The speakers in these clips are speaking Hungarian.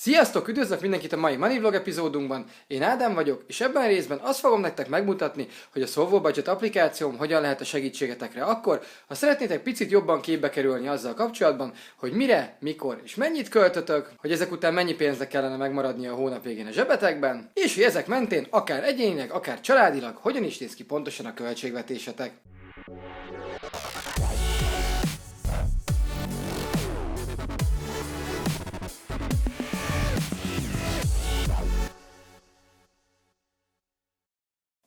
Sziasztok! Üdvözlök mindenkit a mai Money Vlog epizódunkban. Én Ádám vagyok, és ebben a részben azt fogom nektek megmutatni, hogy a Solvo Budget applikációm hogyan lehet a segítségetekre akkor, ha szeretnétek picit jobban képbe kerülni azzal kapcsolatban, hogy mire, mikor és mennyit költötök, hogy ezek után mennyi pénznek kellene megmaradnia a hónap végén a zsebetekben, és hogy ezek mentén akár egyénileg, akár családilag hogyan is néz ki pontosan a költségvetésetek.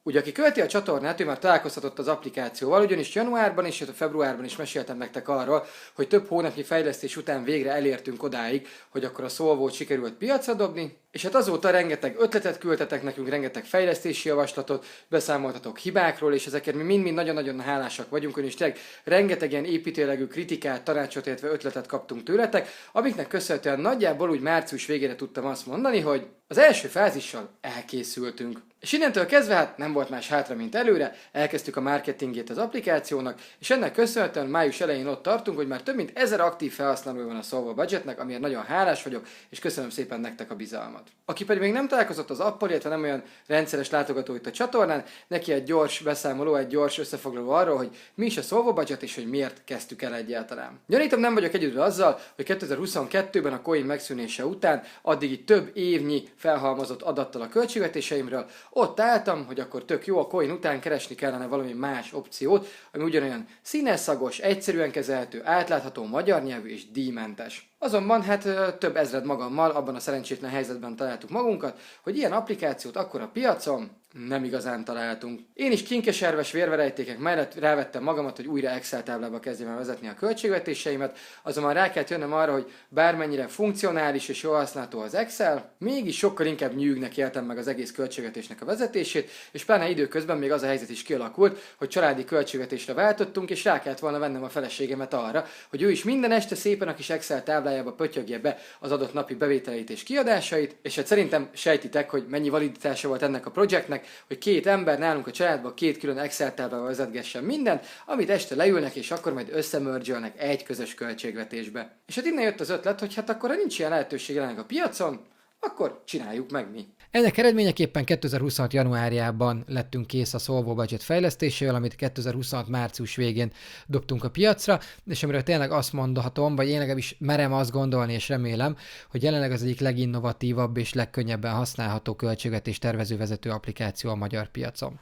Ugye, aki követi a csatornát, ő már találkozhatott az applikációval, ugyanis januárban és februárban is meséltem nektek arról, hogy több hónapnyi fejlesztés után végre elértünk odáig, hogy akkor a Solvót sikerült piacra dobni, és hát azóta rengeteg ötletet küldtetek nekünk, rengeteg fejlesztési javaslatot, beszámoltatok hibákról, és ezeket mi mind-mind nagyon-nagyon hálásak vagyunk, és tényleg rengeteg ilyen építőlegű kritikát, tanácsot, illetve ötletet kaptunk tőletek, amiknek köszönhetően nagyjából úgy március végére tudtam azt mondani, hogy az első fázissal elkészültünk. És innentől kezdve hát nem volt más hátra, mint előre, elkezdtük a marketingét az applikációnak, és ennek köszönhetően május elején ott tartunk, hogy már több mint 1000 aktív felhasználó van a Solvo Budgetnek, amiért nagyon hálás vagyok, és köszönöm szépen nektek a bizalmat. Aki pedig még nem találkozott az appal, illetve nem olyan rendszeres látogató itt a csatornán, neki egy gyors beszámoló, egy gyors összefoglaló arról, hogy mi is a Solvo Budget, és hogy miért kezdtük el egyáltalán. Gyanítom, nem vagyok egyedül azzal, hogy 2022-ben a coin megszűnése után addig több évnyi felhalmozott adattal a költségvetéseimről, ott álltam, hogy akkor tök jó, a coin után keresni kellene valami más opciót, ami ugyanolyan színeszagos, egyszerűen kezelhető, átlátható, magyar nyelvű és díjmentes. Azonban hát több ezred magammal abban a szerencsétlen helyzetben találtuk magunkat, hogy ilyen applikációt akkor a piacon nem igazán találtunk. Én is kinkeserves vérverejtékek mellett rávettem magamat, hogy újra Excel táblába kezdjem el vezetni a költségvetéseimet, azonban rá kellett jönnöm arra, hogy bármennyire funkcionális és jól használható az Excel, mégis sokkal inkább nyűgnek éltem meg az egész költségvetésnek a vezetését, és pláne időközben még az a helyzet is kialakult, hogy családi költségvetésre váltottunk, és rá kellett volna vennem a feleségemet arra, hogy ő is minden este szépen a kis Excel táblájába pötyögje be az adott napi bevételeit és kiadásait, és hát szerintem sejtitek, hogy mennyi validitása volt ennek a projektnek, hogy két ember nálunk a családban két külön Excel táblával vezetgessen mindent, amit este leülnek, és akkor majd összemörgyölnek egy közös költségvetésbe. És hát innen jött az ötlet, hogy hát akkor ha nincs ilyen lehetőség jelenleg a piacon, akkor csináljuk meg mi. Ennek eredményeképpen 2026. januárjában lettünk kész a Solvo Budget fejlesztésével, amit 2026. március végén dobtunk a piacra, és amiről tényleg azt mondhatom, vagy én legalábbis merem azt gondolni, és remélem, hogy jelenleg az egyik leginnovatívabb és legkönnyebben használható költségvetés tervezővezető applikáció a magyar piacon.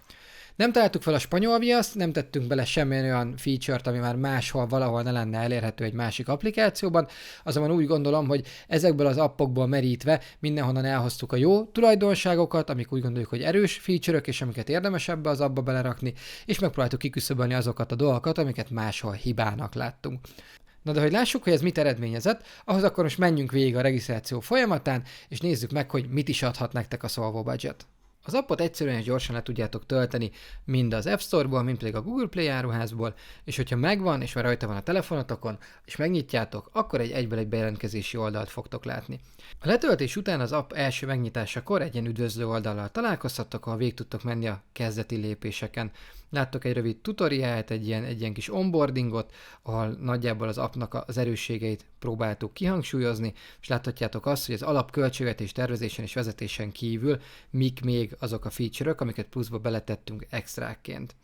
Nem találtuk fel a spanyol viaszt, nem tettünk bele semmilyen olyan feature-t, ami már máshol valahol ne lenne elérhető egy másik applikációban, azonban úgy gondolom, hogy ezekből az appokból merítve mindenhonnan elhoztuk a jó tulajdonságokat, amik úgy gondoljuk, hogy erős feature-ök, és amiket érdemes ebbe az appba belerakni, és megpróbáltuk kiküszöbölni azokat a dolgokat, amiket máshol hibának láttunk. Na de hogy lássuk, hogy ez mit eredményezett, ahhoz akkor most menjünk végig a regisztráció folyamatán, és nézzük meg, hogy mit is adhat nektek a Solvo Budget. Az appot egyszerűen és gyorsan le tudjátok tölteni mind az App Store-ból, mind pedig a Google Play áruházból, és hogyha megvan, és már rajta van a telefonotokon, és megnyitjátok, akkor egyből egy bejelentkezési oldalt fogtok látni. A letöltés után az app első megnyitásakor egy ilyen üdvözlő oldallal találkozhattok, ahol végig tudtok menni a kezdeti lépéseken. Láttok egy rövid tutoriált, egy ilyen kis onboardingot, ahol nagyjából az appnak az erősségeit próbáltuk kihangsúlyozni, és láthatjátok azt, hogy az alapköltségvetés tervezésen és vezetésen kívül mik még azok a feature-ök, amiket pluszba beletettünk extrákként.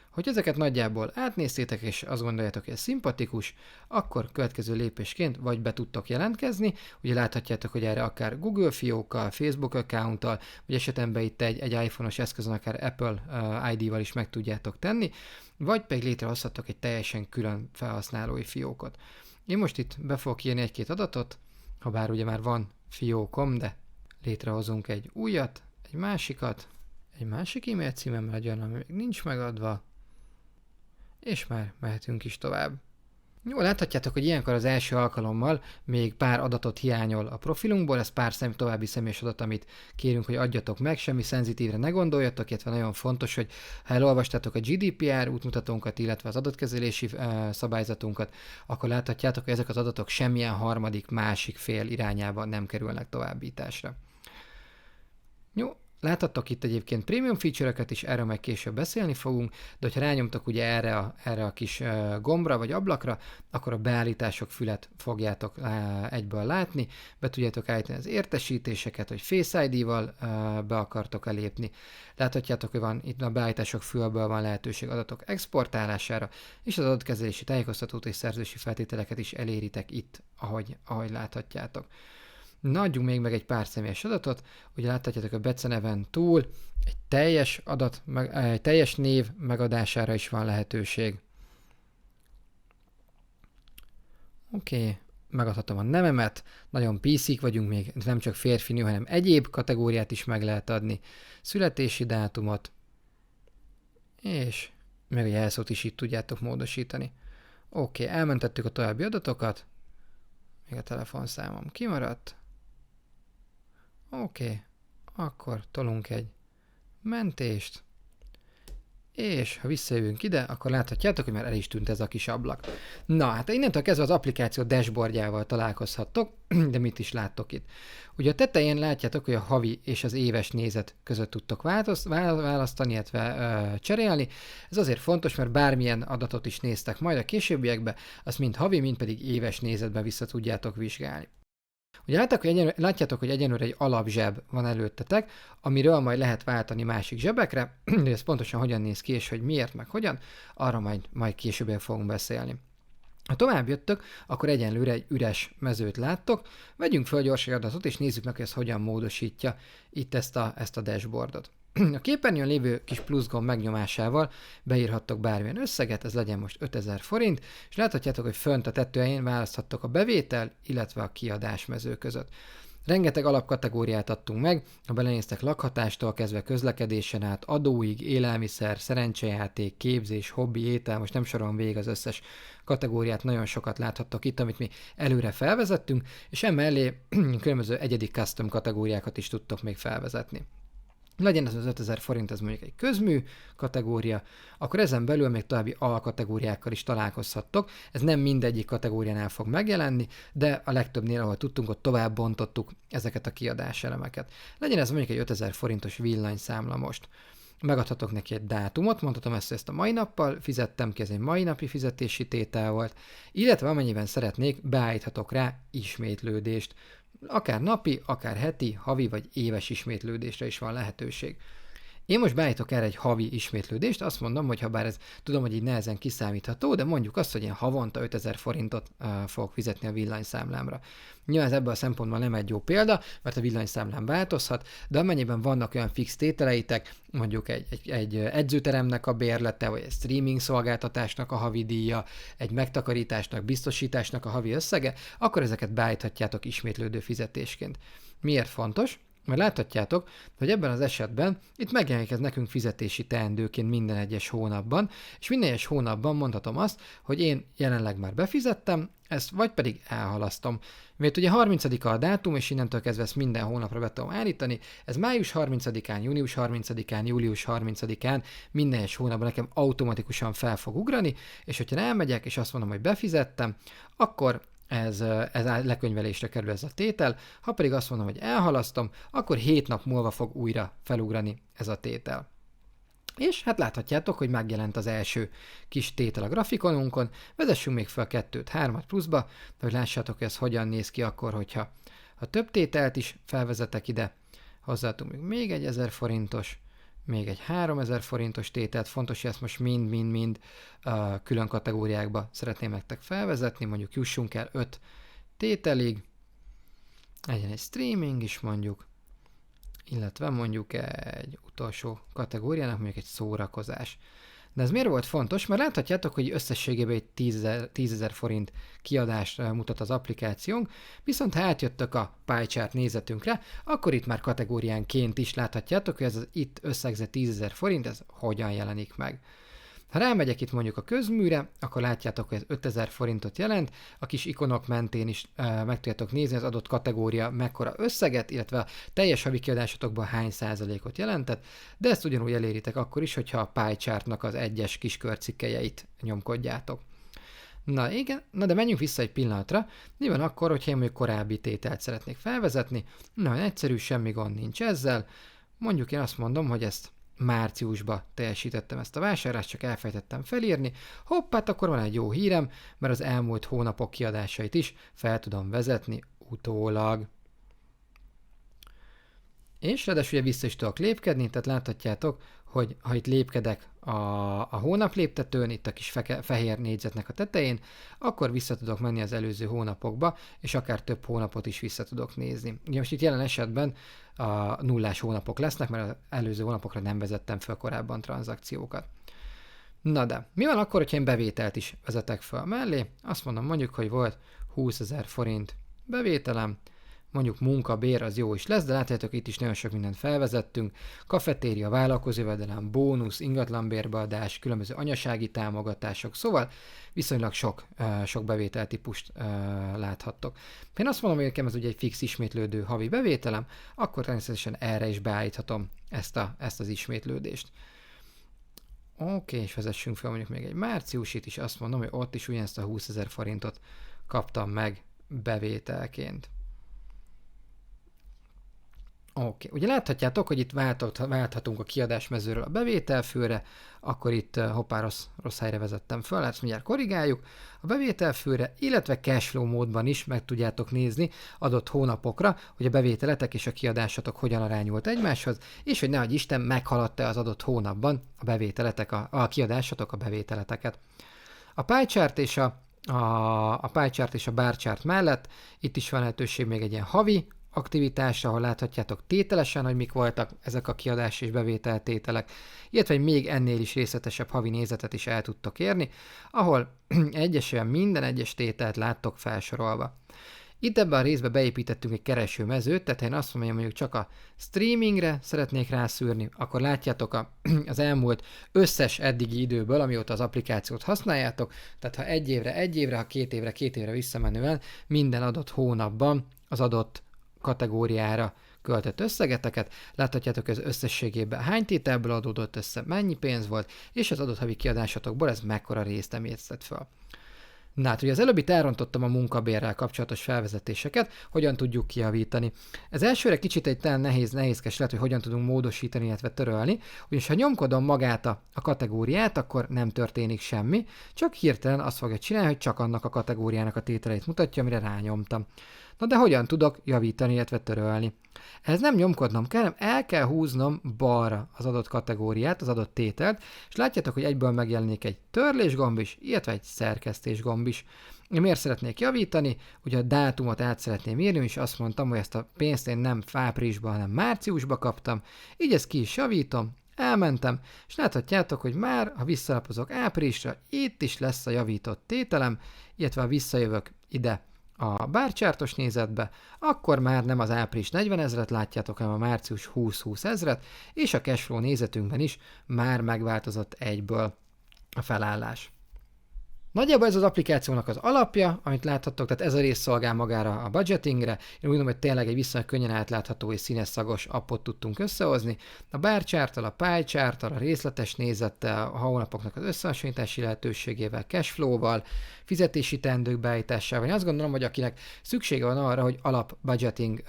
Hogy ezeket nagyjából átnéztétek, és azt gondoljátok, hogy ez szimpatikus, akkor következő lépésként vagy be tudtok jelentkezni, ugye láthatjátok, hogy erre akár Google fiókkal, Facebook accounttal, vagy esetemben itt egy iPhone-os eszközön akár Apple ID-val is meg tudjátok tenni, vagy pedig létrehozhatok egy teljesen külön felhasználói fiókot. Én most itt be fogok írni egy-két adatot, ha bár ugye már van fiókom, de létrehozunk egy újat, egy másikat, egy másik e-mail címemmel legyen, ami még nincs megadva, és már mehetünk is tovább. Jó, láthatjátok, hogy ilyenkor az első alkalommal még pár adatot hiányol a profilunkból, ez pár további személyes adat, amit kérünk, hogy adjatok meg, semmi szenzitívre ne gondoljatok, illetve nagyon fontos, hogy ha elolvastátok a GDPR útmutatónkat, illetve az adatkezelési szabályzatunkat, akkor láthatjátok, hogy ezek az adatok semmilyen harmadik, másik fél irányába nem kerülnek továbbításra. Jó, Láthattok itt egyébként prémium feature-öket is, erről meg később beszélni fogunk, de hogyha rányomtok ugye erre a kis gombra vagy ablakra, akkor a beállítások fület fogjátok egyből látni, be tudjátok állítani az értesítéseket, hogy Face ID-val be akartok elépni. Láthatjátok, hogy van itt a beállítások fülből van lehetőség adatok exportálására, és az adatkezelési tájékoztatót és szerzősi feltételeket is eléritek itt, ahogy láthatjátok. Na, adjunk még meg egy pár személyes adatot. Ugye láthatjátok, a beceneven túl egy teljes név megadására is van lehetőség. Oké, megadhatom a nevemet, nagyon PC-k vagyunk még, nem csak férfi-nő, hanem egyéb kategóriát is meg lehet adni. Születési dátumot, és meg a jelszót is itt tudjátok módosítani. Oké, elmentettük a további adatokat, még a telefonszámom kimaradt. Oké, akkor tolunk egy mentést, és ha visszajövünk ide, akkor láthatjátok, hogy már el is tűnt ez a kis ablak. Na, hát innentől kezdve az applikáció dashboardjával találkozhattok, de mit is láttok itt? Ugye a tetején látjátok, hogy a havi és az éves nézet között tudtok választani, illetve cserélni. Ez azért fontos, mert bármilyen adatot is néztek majd a későbbiekben, azt mind havi, mind pedig éves nézetben vissza tudjátok vizsgálni. Ugye látjátok, hogy egyenlőre egy alapzseb van előttetek, amiről majd lehet váltani másik zsebekre, de ez pontosan hogyan néz ki, és hogy miért, meg hogyan, arra majd később fogunk beszélni. Ha tovább jöttök, akkor egyenlőre egy üres mezőt láttok, vegyünk fel gyorsan adatot, és nézzük meg, hogy ez hogyan módosítja itt ezt a dashboardot. A képernyőn lévő kis plusz gomb megnyomásával beírhattok bármilyen összeget, ez legyen most 5000 forint, és láthatjátok, hogy fönt a tetőjén választhattok a bevétel, illetve a kiadás mező között. Rengeteg alapkategóriát adtunk meg, ha belenéztek lakhatástól kezdve közlekedésen át, adóig, élelmiszer, szerencsejáték, képzés, hobbi, étel, most nem sorolom végig az összes kategóriát, nagyon sokat láthattok itt, amit mi előre felvezettünk, és emellé különböző egyedi custom kategóriákat is tudtok még felvezetni. Legyen ez az 5000 forint, ez mondjuk egy közmű kategória, akkor ezen belül még további alkategóriákkal is találkozhattok. Ez nem mindegyik kategóriánál fog megjelenni, de a legtöbbnél, ahol tudtunk, ott tovább bontottuk ezeket a kiadáselemeket. Legyen ez mondjuk egy 5000 forintos villanyszámla most. Megadhatok neki egy dátumot, mondhatom ezt a mai nappal fizettem ki, ez egy mai napi fizetési tétel volt, illetve amennyiben szeretnék, beállíthatok rá ismétlődést. Akár napi, akár heti, havi vagy éves ismétlődésre is van lehetőség. Én most beállítok erre egy havi ismétlődést, azt mondom, hogy ha bár ez tudom, hogy így nehezen kiszámítható, de mondjuk azt, hogy én havonta 5000 forintot fogok fizetni a villanyszámlámra. Nyilván ez ebből a szempontból nem egy jó példa, mert a villanyszámlám változhat, de amennyiben vannak olyan fix tételeitek, mondjuk egy edzőteremnek a bérlete, vagy egy streaming szolgáltatásnak a havi díja, egy megtakarításnak, biztosításnak a havi összege, akkor ezeket beállíthatjátok ismétlődő fizetésként. Miért fontos? Mert láthatjátok, hogy ebben az esetben itt megjelenik ez nekünk fizetési teendőként minden egyes hónapban, és minden egyes hónapban mondhatom azt, hogy én jelenleg már befizettem, ezt vagy pedig elhalasztom. Mert ugye 30-a a dátum, és innentől kezdve ezt minden hónapra be tudom állítani, ez május 30-án, június 30-án, július 30-án minden egyes hónapban nekem automatikusan fel fog ugrani, és hogyha elmegyek, és azt mondom, hogy befizettem, akkor ez lekönyvelésre kerül ez a tétel, ha pedig azt mondom, hogy elhalasztom, akkor 7 nap múlva fog újra felugrani ez a tétel. És hát láthatjátok, hogy megjelent az első kis tétel a grafikonunkon, vezessünk még fel 2-3 pluszba, hogy lássátok, hogy ez hogyan néz ki akkor, hogyha több tételt is felvezetek ide, hozzáadunk még egy 1000 forintos, még egy 3000 forintos tételt, fontos, hogy ezt most mind külön kategóriákba szeretném nektek felvezetni, mondjuk jussunk el 5 tételig, legyen egy streaming is mondjuk, illetve mondjuk egy utolsó kategóriának mondjuk egy szórakozás. De ez miért volt fontos? Mert láthatjátok, hogy összességében egy 10 000 forint kiadást mutat az applikációnk, viszont ha átjöttök a pie chart nézetünkre, akkor itt már kategóriánként is láthatjátok, hogy ez az itt összegzett 10 000 forint, ez hogyan jelenik meg. Ha rámegyek itt mondjuk a közműre, akkor látjátok, hogy ez 5000 forintot jelent, a kis ikonok mentén is meg tudjátok nézni az adott kategória mekkora összeget, illetve a teljes havi kiadásotokban hány százalékot jelentett, de ezt ugyanúgy eléritek akkor is, hogyha a pie chartnak az egyes kis körcikkelyeit nyomkodjátok. Na igen, de menjünk vissza egy pillanatra. Mi van akkor, hogyha én mondjuk korábbi tételt szeretnék felvezetni? Nagyon egyszerű, semmi gond nincs ezzel. Mondjuk én azt mondom, hogy ezt márciusba teljesítettem ezt a vásárlást, csak elfejtettem felírni. Hoppát, akkor van egy jó hírem, mert az elmúlt hónapok kiadásait is fel tudom vezetni utólag. És ráadásul ugye vissza is tudok lépkedni, tehát láthatjátok, hogy ha itt lépkedek a hónap léptetőn, itt a kis fehér négyzetnek a tetején, akkor vissza tudok menni az előző hónapokba, és akár több hónapot is vissza tudok nézni. Ugye most itt jelen esetben a nullás hónapok lesznek, mert az előző hónapokra nem vezettem fel korábban tranzakciókat. Na de, mi van akkor, hogyha én bevételt is vezetek fel mellé? Azt mondom mondjuk, hogy volt 20 000 forint bevételem, mondjuk munkabér az jó is lesz, de látjátok, itt is nagyon sok mindent felvezettünk. Kafetéria, vállalkozójövedelem, bónusz, ingatlanbérbeadás, különböző anyasági támogatások, szóval viszonylag sok bevételtípust láthattok. Én azt mondom, hogy nekem ez ugye egy fix ismétlődő havi bevételem, akkor természetesen erre is beállíthatom ezt az ismétlődést. Oké, és vezessünk fel mondjuk még egy márciusit is, azt mondom, hogy ott is ugyanezt a 20 000 forintot kaptam meg bevételként. Oké. Ugye láthatjátok, hogy itt válthatunk a kiadásmezőről a bevételfőre, akkor itt hoppá, rossz helyre vezettem föl, ezt mindjárt korrigáljuk. A bevételfőre, illetve cashflow módban is meg tudjátok nézni adott hónapokra, hogy a bevételetek és a kiadásatok hogyan arányult egymáshoz, és hogy nehogy Isten meghaladta az adott hónapban a bevételetek, a kiadásatok a bevételeteket. A pie chart és a pie chart és a bar chart mellett itt is van lehetőség még egy ilyen havi aktivitásra, ahol láthatjátok tételesen, hogy mik voltak ezek a kiadás és bevételtételek, illetve még ennél is részletesebb havi nézetet is el tudtok érni, ahol egyesével minden egyes tételt láttok felsorolva. Itt ebben a részben beépítettünk egy keresőmezőt, tehát ha én azt mondom, hogy mondjuk csak a streamingre szeretnék rászűrni, akkor látjátok az elmúlt összes eddigi időből, amióta az applikációt használjátok, tehát ha egy évre, ha két évre visszamenően minden adott hónapban az adott kategóriára költött összegeteket, láthatjátok, ez összességében hány tételből adódott össze, mennyi pénz volt, és az adott havi kiadásatokból ez mekkora részt emésztett fel. Na hát ugye az előbbit elrontottam a munkabérrel kapcsolatos felvezetéseket, hogyan tudjuk kijavítani. Ez elsőre kicsit egy talán nehézkes lehet, hogy hogyan tudunk módosítani, illetve törölni, ugyanis ha nyomkodom magát a kategóriát, akkor nem történik semmi, csak hirtelen azt fogja csinálni, hogy csak annak a kategóriának a tételeit mutatja, amire rányomtam. Na de hogyan tudok javítani, illetve törölni? Ez nem nyomkodnom kell, hanem el kell húznom balra az adott kategóriát, az adott tételt, és látjátok, hogy egyből megjelenik egy törlés gomb is, illetve egy szerkesztés gomb is. Én miért szeretnék javítani? Ugye a dátumot át szeretném írni, és azt mondtam, hogy ezt a pénzt én nem áprilisban, hanem márciusban kaptam, így ezt ki is javítom, elmentem, és láthatjátok, hogy már, ha visszalapozok áprilisra, itt is lesz a javított tételem, illetve ha visszajövök ide a bárcsártos nézetbe, akkor már nem az április 40 000-et látjátok, hanem a március 20-20 000-et, és a cashflow nézetünkben is már megváltozott egyből a felállás. Nagyjából ez az applikációnak az alapja, amit láthattok, tehát ez a rész szolgál magára a budgetingre. Én úgy gondolom, hogy tényleg egy viszonylag könnyen átlátható és színes szagos appot tudtunk összehozni. A bar charttal, a pie charttal, a részletes nézettel, a hónapoknak az összehasonlítási lehetőségével, cashflow-val, fizetési teendők beállításával. Én azt gondolom, hogy akinek szüksége van arra, hogy alap budgeting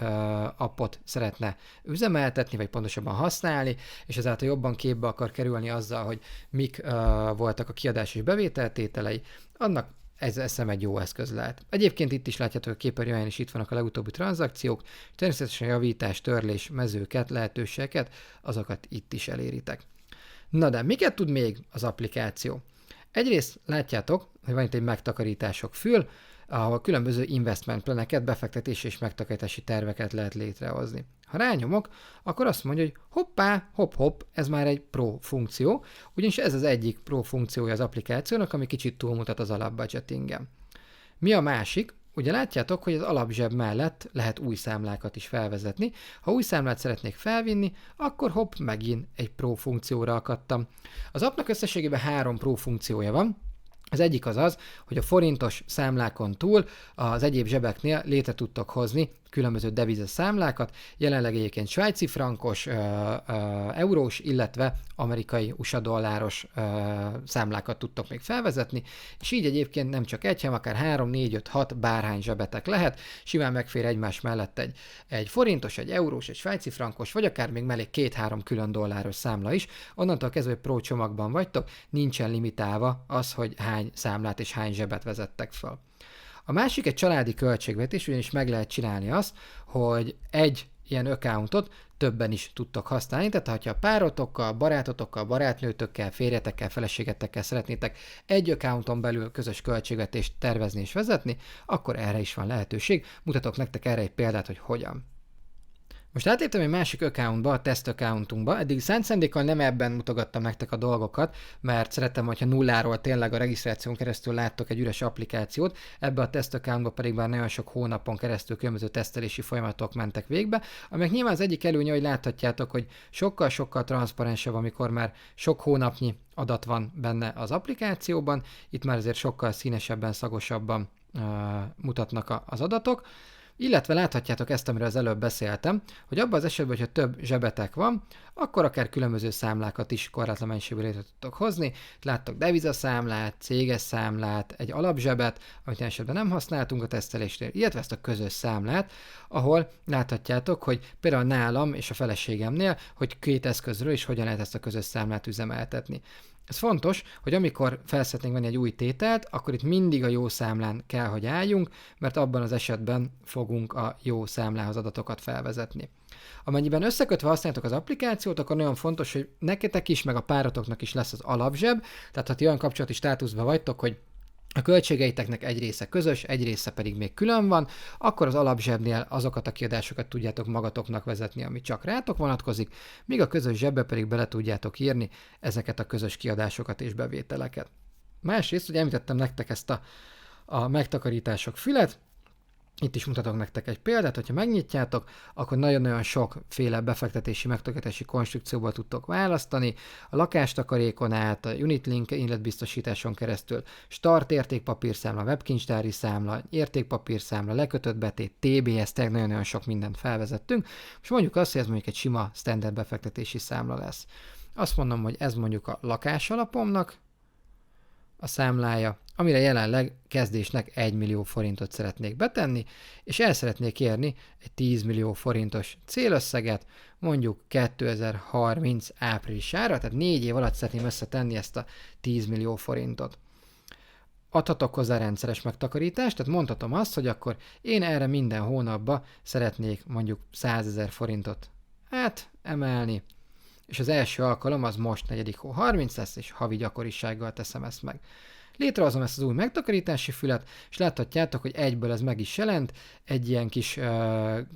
appot szeretne üzemeltetni, vagy pontosabban használni, és ezáltal jobban képbe akar kerülni azzal, hogy mik voltak a kiadás és bevételtételei, annak ez eszem egy jó eszköz lehet. Egyébként itt is látjátok a képernyőn is itt vannak a legutóbbi tranzakciók, természetesen javítás, törlés, mezőket, lehetőségeket, azokat itt is eléritek. Na de miket tud még az applikáció? Egyrészt látjátok, hogy van itt egy megtakarítások fül, ahol különböző investment planeket, befektetési és megtakarítási terveket lehet létrehozni. Ha rányomok, akkor azt mondja, hogy hoppá, hopp, ez már egy pro funkció, ugyanis ez az egyik pro funkciója az applikációnak, ami kicsit túlmutat az alapbudgetingen. Mi a másik? Ugye látjátok, hogy az alapzseb mellett lehet új számlákat is felvezetni. Ha új számlát szeretnék felvinni, akkor hopp, megint egy pro funkcióra akadtam. Az appnak összességében 3 pro funkciója van. Az egyik az, hogy a forintos számlákon túl az egyéb zsebeknél létre tudtok hozni különböző devizaszámlákat, jelenleg egyébként svájci frankos, eurós, illetve amerikai USA dolláros számlákat tudtok még felvezetni, és így egyébként nem csak egy, hanem akár 3, 4, 5, 6 bárhány zsebetek lehet, simán megfér egymás mellett egy forintos, egy eurós, egy svájci frankos, vagy akár még mellé 2-3 külön dolláros számla is. Onnantól kezdve, hogy Pro csomagban vagytok, nincsen limitálva az, hogy hány számlát és hány zsebet vezettek fel. A másik egy családi költségvetés, ugyanis meg lehet csinálni azt, hogy egy ilyen accountot többen is tudtok használni, tehát ha a párotokkal, barátotokkal, barátnőtökkel, férjetekkel, feleségetekkel szeretnétek egy accounton belül közös költségvetést tervezni és vezetni, akkor erre is van lehetőség. Mutatok nektek erre egy példát, hogy hogyan. Most átléptem egy másik accountba, a test accountunkba, eddig szánt szándékkal nem ebben mutogattam nektek a dolgokat, mert szerettem, hogyha nulláról tényleg a regisztráción keresztül láttok egy üres applikációt, ebbe a test accountba pedig már nagyon sok hónapon keresztül különböző tesztelési folyamatok mentek végbe, aminek nyilván az egyik előnye, hogy láthatjátok, hogy sokkal-sokkal transzparensebb, amikor már sok hónapnyi adat van benne az applikációban, itt már azért sokkal színesebben, szagosabban mutatnak az adatok. Illetve láthatjátok ezt, amiről az előbb beszéltem, hogy abban az esetben, hogyha több zsebetek van, akkor akár különböző számlákat is korlátlan mennyiségű létre tudtok hozni. Láttok devizaszámlát, céges számlát, egy alapzsebet, amit esetben nem használtunk a tesztelésnél, illetve ezt a közös számlát, ahol láthatjátok, hogy például nálam és a feleségemnél, hogy két eszközről is hogyan lehet ezt a közös számlát üzemeltetni. Ez fontos, hogy amikor fel szeretnénk venni egy új tételt, akkor itt mindig a jó számlán kell, hogy álljunk, mert abban az esetben fogunk a jó számlához adatokat felvezetni. Amennyiben összekötve használjátok az applikációt, akkor nagyon fontos, hogy neketek is, meg a páratoknak is lesz az alapzseb, tehát ha ti olyan kapcsolati státuszban vagytok, hogy a költségeiteknek egy része közös, egy része pedig még külön van, akkor az alapzsebnél azokat a kiadásokat tudjátok magatoknak vezetni, ami csak rátok vonatkozik, míg a közös zsebbe pedig bele tudjátok írni ezeket a közös kiadásokat és bevételeket. Másrészt, hogy említettem nektek ezt a megtakarítások fület, itt is mutatok nektek egy példát, hogyha megnyitjátok, akkor nagyon-nagyon sokféle befektetési, megtakarítási konstrukcióból tudtok választani. A lakástakarékon át, a Unitlink életbiztosításon keresztül, start értékpapírszámla, webkincstári számla, értékpapírszámla, lekötött betét, TBS, tehát nagyon-nagyon sok mindent felvezettünk. Most mondjuk azt, hogy ez mondjuk egy sima standard befektetési számla lesz. Azt mondom, hogy ez mondjuk a lakásalapomnak a számlája, amire jelenleg kezdésnek 1 millió forintot szeretnék betenni, és el szeretnék érni egy 10 millió forintos célösszeget, mondjuk 2030 áprilisára, tehát 4 év alatt szeretném összetenni ezt a 10 millió forintot. Adhatok hozzá rendszeres megtakarítást, tehát mondhatom azt, hogy akkor én erre minden hónapban szeretnék mondjuk 100 000 forintot emelni, és az első alkalom az most 4. hó 30 lesz, és havi gyakorisággal teszem ezt meg. Létrehozom ezt az új megtakarítási fület, és láthatjátok, hogy egyből ez meg is jelent egy ilyen kis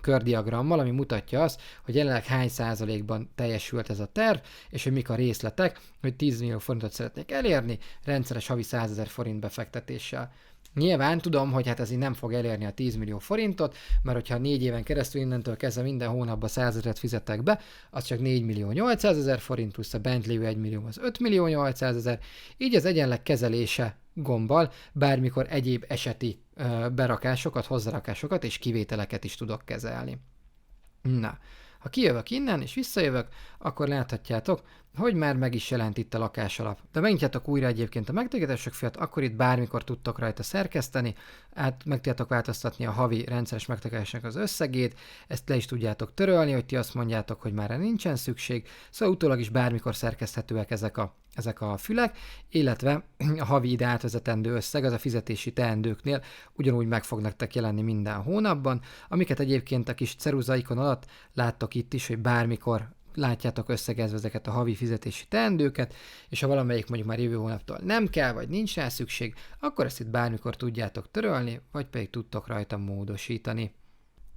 kördiagrammal, ami mutatja azt, hogy jelenleg hány százalékban teljesült ez a terv, és hogy mik a részletek, hogy 10 millió forintot szeretnék elérni, rendszeres havi 100 000 forint befektetéssel. Nyilván tudom, hogy hát ez így nem fog elérni a 10 millió forintot, mert hogyha 4 éven keresztül innentől kezdve minden hónapban 100 000-et fizetek be, az csak 4 millió 800 000 forint, plusz a bent lévő 1 millió az 5 millió 800 000, így az egyenleg kezelése gombbal bármikor egyéb eseti berakásokat, hozzárakásokat és kivételeket is tudok kezelni. Na, ha kijövök innen és visszajövök, akkor láthatjátok, hogy már meg is jelent itt a lakásalap. De megnyitjátok újra egyébként a megtakarítások fiat, akkor itt bármikor tudtok rajta szerkeszteni, meg tudjátok változtatni a havi rendszeres megtakarításnak az összegét, ezt le is tudjátok törölni, hogy ti azt mondjátok, hogy már nincsen szükség, szóval utólag is bármikor szerkeszthetőek ezek a fülek, illetve a havi ide átvezetendő összeg, az a fizetési teendőknél ugyanúgy meg fog nektek jelenni minden hónapban, amiket egyébként a kis ceruza ikon alatt láttok itt is, hogy bármikor látjátok összegezve ezeket a havi fizetési teendőket, és ha valamelyik mondjuk már jövő hónaptól nem kell, vagy nincs rá szükség, akkor ezt itt bármikor tudjátok törölni, vagy pedig tudtok rajta módosítani.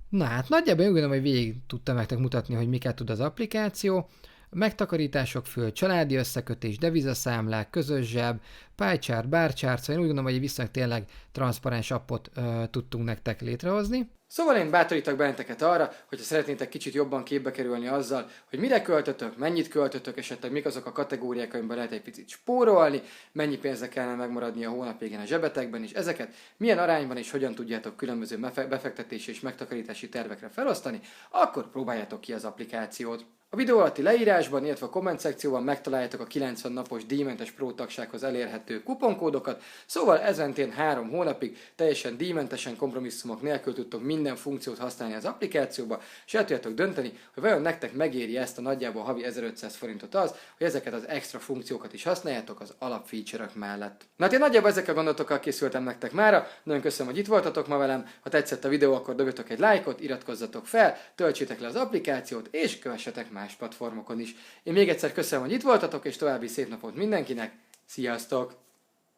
Na hát nagyjából úgy gondolom, hogy végig tudtam nektek mutatni, hogy miket tud az applikáció. Megtakarítások föl, családi összekötés, devizaszámlák, közös zseb, pie-chart, bar chart, szóval én úgy gondolom, hogy egy viszonylag tényleg transzparens appot tudtunk nektek létrehozni. Szóval én bátorítok benneteket arra, hogyha szeretnétek kicsit jobban képbe kerülni azzal, hogy mire költötök, mennyit költötök, esetleg mik azok a kategóriák, amiben lehet egy picit spórolni, mennyi pénzre kellene megmaradni a hónap végén a zsebetekben, és ezeket milyen arányban és hogyan tudjátok különböző befektetési és megtakarítási tervekre felosztani, akkor próbáljátok ki az applikációt. A videó alatti leírásban, illetve a komment szekcióban megtaláljátok a 90 napos díjmentes Pro tagsághoz elérhető kuponkódokat, szóval ezentén 3 hónapig teljesen díjmentesen, kompromisszumok nélkül tudtok minden funkciót használni az applikációba, és el tudjátok dönteni, hogy vajon nektek megéri ezt a nagyjából havi 1500 forintot az, hogy ezeket az extra funkciókat is használjátok az alapfeature-ök mellett. Na hát én nagyjából ezekkel a gondolatokkal készültem nektek mára, nagyon köszönöm, hogy itt voltatok ma velem, ha tetszett a videó, akkor dobjatok egy lájkot, iratkozzatok fel, töltsétek le az applikációt, és kövessetek más platformokon is. Én még egyszer köszönöm, hogy itt voltatok, és további szép napot mindenkinek. Sziasztok!